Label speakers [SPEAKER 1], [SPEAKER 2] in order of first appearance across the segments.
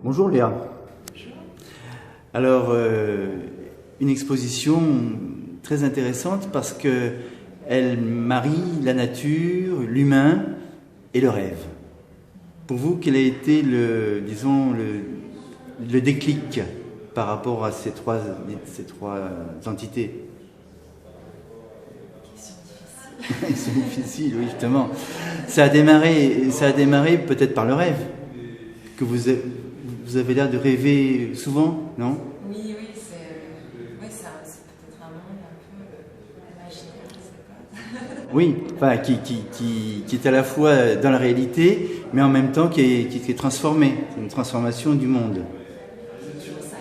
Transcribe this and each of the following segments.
[SPEAKER 1] Bonjour Léa. Alors, une exposition très intéressante parce qu'elle marie la nature, l'humain et le rêve. Pour vous, quel a été le déclic par rapport à ces trois entités? Ils sont difficiles, oui, justement. Ça a démarré peut-être par le rêve, que vous avez l'air de rêver souvent, non?
[SPEAKER 2] Oui, c'est peut-être un monde un peu imaginaire, je sais pas.
[SPEAKER 1] Oui, enfin, qui est à la fois dans la réalité, mais en même temps qui est transformé. C'est une transformation du monde.
[SPEAKER 2] C'est toujours ça,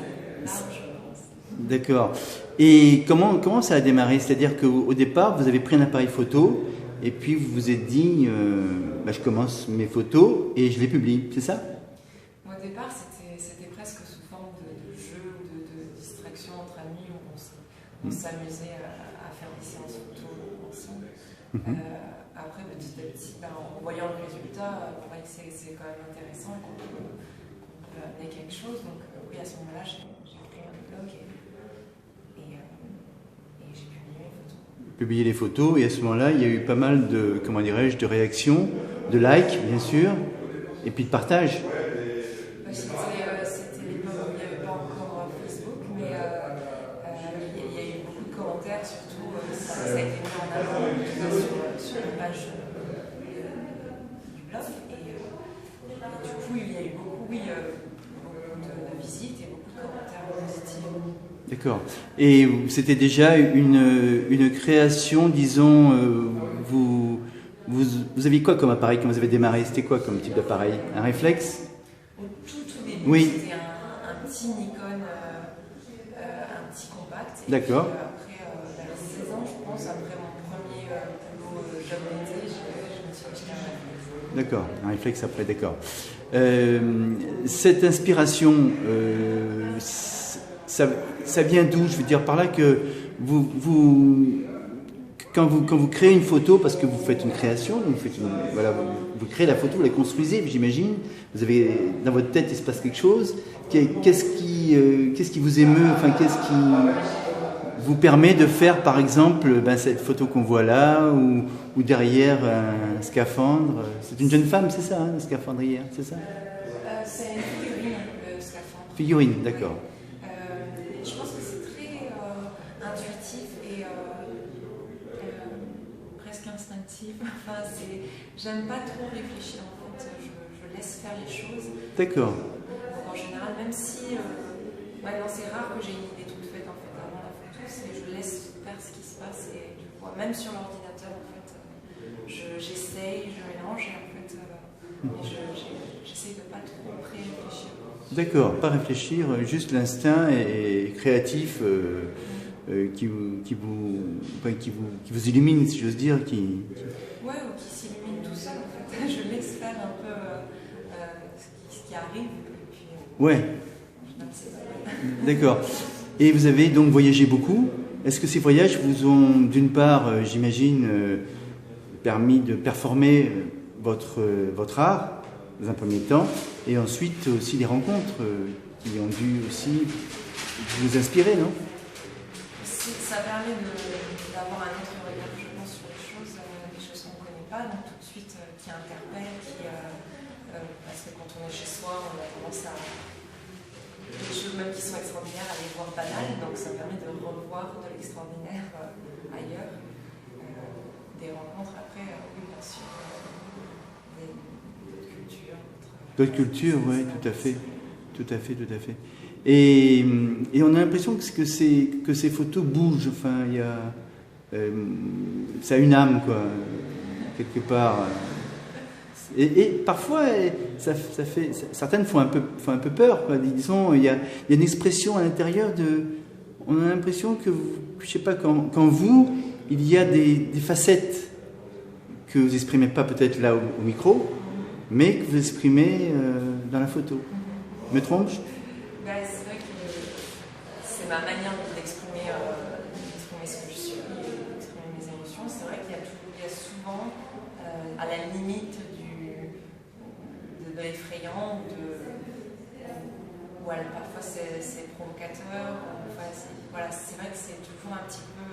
[SPEAKER 2] l'art, je pense.
[SPEAKER 1] D'accord. Et comment ça a démarré? C'est-à-dire qu'au départ, vous avez pris un appareil photo et puis vous vous êtes dit, je commence mes photos et je les publie, c'est ça?
[SPEAKER 2] Au départ, c'était presque sous forme de jeu ou de distraction entre amis où on s'amusait à faire des séances photos ensemble. Après, petit à petit, en voyant le résultat, on voyait que c'est quand même intéressant, qu'on peut amener quelque chose. Donc oui, à ce moment-là, j'ai créé un blog et j'ai publié mes photos.
[SPEAKER 1] Publier les photos, et à ce moment-là, il y a eu pas mal de, comment dirais-je, de réactions, de likes, bien sûr, et puis de partage.
[SPEAKER 2] C'était l'époque où il n'y avait pas encore Facebook, mais il y a eu beaucoup de commentaires, surtout ça a été mis en avant sur la page du blog. Et du coup, il y a eu beaucoup de visites et beaucoup de commentaires positifs.
[SPEAKER 1] D'accord. Et c'était déjà une création, disons, vous aviez quoi comme appareil quand vous avez démarré? C'était quoi comme type d'appareil? Un réflexe?
[SPEAKER 2] Au tout début,
[SPEAKER 1] oui.
[SPEAKER 2] C'était un petit Nikon, un petit compact.
[SPEAKER 1] D'accord.
[SPEAKER 2] Et puis après, vers 16 ans, je pense, après mon premier boulot job d'été, je me suis acheté un réflexe.
[SPEAKER 1] D'accord, un réflexe après, d'accord. Cette inspiration, ça vient d'où? Je veux dire par là que quand vous créez une photo, parce que vous faites une création, vous créez la photo, vous la construisez, j'imagine. Vous avez dans votre tête, il se passe quelque chose. Qu'est-ce qui vous émeut? Enfin, qu'est-ce qui vous permet de faire, par exemple, cette photo qu'on voit là, ou derrière un scaphandre? C'est une jeune femme, c'est ça, un scaphandrière, c'est ça?
[SPEAKER 2] C'est une figurine, le scaphandre.
[SPEAKER 1] Figurine, d'accord.
[SPEAKER 2] Je pense que c'est très intuitif et presque instinctif. Enfin, j'aime pas trop réfléchir, en fait, je laisse faire les choses.
[SPEAKER 1] D'accord.
[SPEAKER 2] Donc en général, même si maintenant c'est rare que j'ai une idée toute faite en fait avant la photo, je laisse faire ce qui se passe et du coup, même sur l'ordinateur en fait, j'essaye, je mélange et en fait, j'essaye de pas trop pré-réfléchir.
[SPEAKER 1] D'accord, pas réfléchir, juste l'instinct et créatif qui vous illumine, si j'ose dire.
[SPEAKER 2] Ouais, ou qui s'illumine tout seul en fait. Je laisse faire un peu ce qui arrive. Et puis,
[SPEAKER 1] ouais. D'accord. Et vous avez donc voyagé beaucoup. Est-ce que ces voyages vous ont, d'une part, j'imagine, permis de performer votre art, dans un premier temps, et ensuite aussi des rencontres qui ont dû aussi vous inspirer, non?
[SPEAKER 2] Ça permet d'avoir un autre regard, je pense, sur les choses qu'on ne connaît pas, donc tout de suite qui interpelle, parce que quand on est chez soi, on a tendance à des choses même qui sont extraordinaires à les voir banales, donc ça permet de revoir de l'extraordinaire ailleurs. Des rencontres après, oui, bien sûr, d'autres cultures.
[SPEAKER 1] D'autres cultures, oui, tout à fait. Tout à fait, tout à fait. Et on a l'impression que ces photos bougent, enfin, ça a une âme, quoi, quelque part. Et parfois, certaines font un peu peur, quoi. Disons, il y a une expression à l'intérieur on a l'impression que, je sais pas, quand vous, il y a des facettes que vous n'exprimez pas peut-être là au micro, mais que vous exprimez dans la photo. Me trompe-je?
[SPEAKER 2] C'est vrai que c'est ma manière d'exprimer ce que je suis, d'exprimer mes émotions. C'est vrai qu'il y a souvent, à la limite de l'effrayant, parfois c'est provocateur. Enfin, voilà, c'est vrai que c'est toujours un petit peu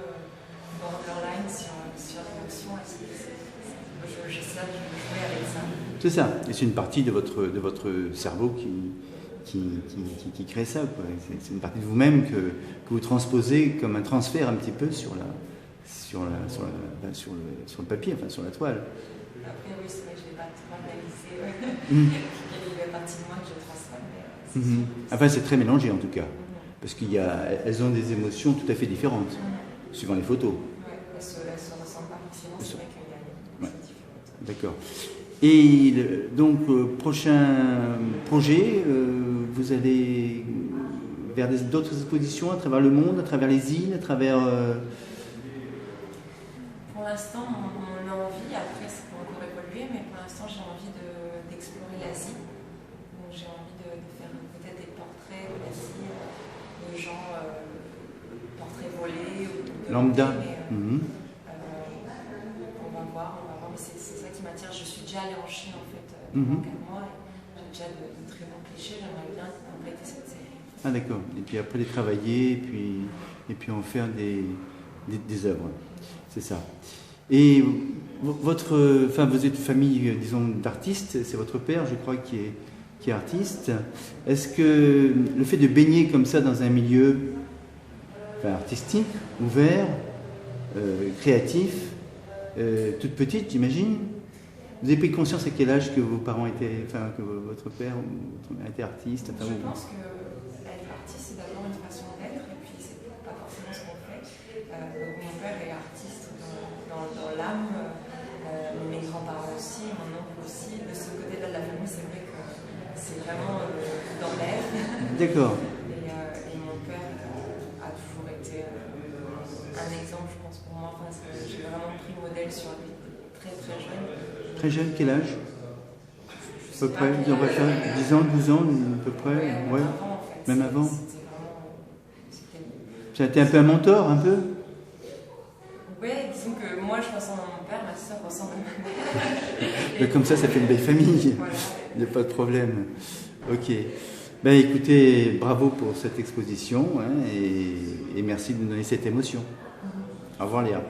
[SPEAKER 2] borderline sur l'émotion. J'essaie de jouer avec ça.
[SPEAKER 1] C'est ça, et c'est une partie de votre cerveau qui crée ça, quoi. C'est une partie de vous-même que vous transposez comme un transfert un petit peu sur le papier, enfin sur la toile.
[SPEAKER 2] Après, oui, c'est vrai que je ne l'ai pas trop analysé. Il y a une partie de moi que je transforme.
[SPEAKER 1] Enfin, c'est très mélangé en tout cas, parce qu'elles ont des émotions tout à fait différentes, suivant les photos.
[SPEAKER 2] Oui, elles se ressemblent pas forcément, c'est vrai qu'il y a des différentes.
[SPEAKER 1] D'accord. Et donc, prochain projet, vous allez vers d'autres expositions à travers le monde, à travers les îles, à travers...
[SPEAKER 2] Pour l'instant, on a envie, après ça peut encore évoluer, mais pour l'instant j'ai envie d'explorer l'Asie. Donc j'ai envie de faire peut-être des portraits de l'Asie, de gens, portraits volés ou de
[SPEAKER 1] lambda.
[SPEAKER 2] On va voir, mais c'est ça qui m'attire. Je suis déjà allée en Chine en fait, pendant 4 mois, et j'ai déjà de très bons clichés, j'aimerais bien compléter cette série.
[SPEAKER 1] Ah d'accord, et puis après les travailler, et puis en faire des œuvres, c'est ça. Et vous êtes une famille, disons, d'artistes, c'est votre père, je crois, qui est artiste. Est-ce que le fait de baigner comme ça dans un milieu artistique, ouvert, créatif, toute petite, j'imagine, vous avez pris conscience à quel âge que vos parents étaient, que votre père était artiste?
[SPEAKER 2] Je pense que être artiste, c'est d'abord une façon d'être, et puis c'est pas forcément ce qu'on fait. Donc mon père est artiste dans l'âme, mes grands-parents aussi, mon oncle aussi. De ce côté-là de la famille, c'est vrai que c'est vraiment dans l'air.
[SPEAKER 1] D'accord.
[SPEAKER 2] Et mon père a toujours été un exemple, je pense, pour moi. Enfin, j'ai vraiment pris modèle sur lui très très jeune.
[SPEAKER 1] Très jeune, quel âge? À peu près, on va faire 10 ans, 12 ans, à peu près.
[SPEAKER 2] Ouais, avant, en fait.
[SPEAKER 1] Même avant.
[SPEAKER 2] C'était
[SPEAKER 1] Ça a été un peu un mentor, un peu?
[SPEAKER 2] Oui, disons que moi je ressemble à mon père, ma soeur ressemble à ma mère.
[SPEAKER 1] Comme ça fait une belle famille. Voilà. Il n'y a pas de problème. Ok. Ben écoutez, bravo pour cette exposition, et merci de nous donner cette émotion. Au revoir Léa.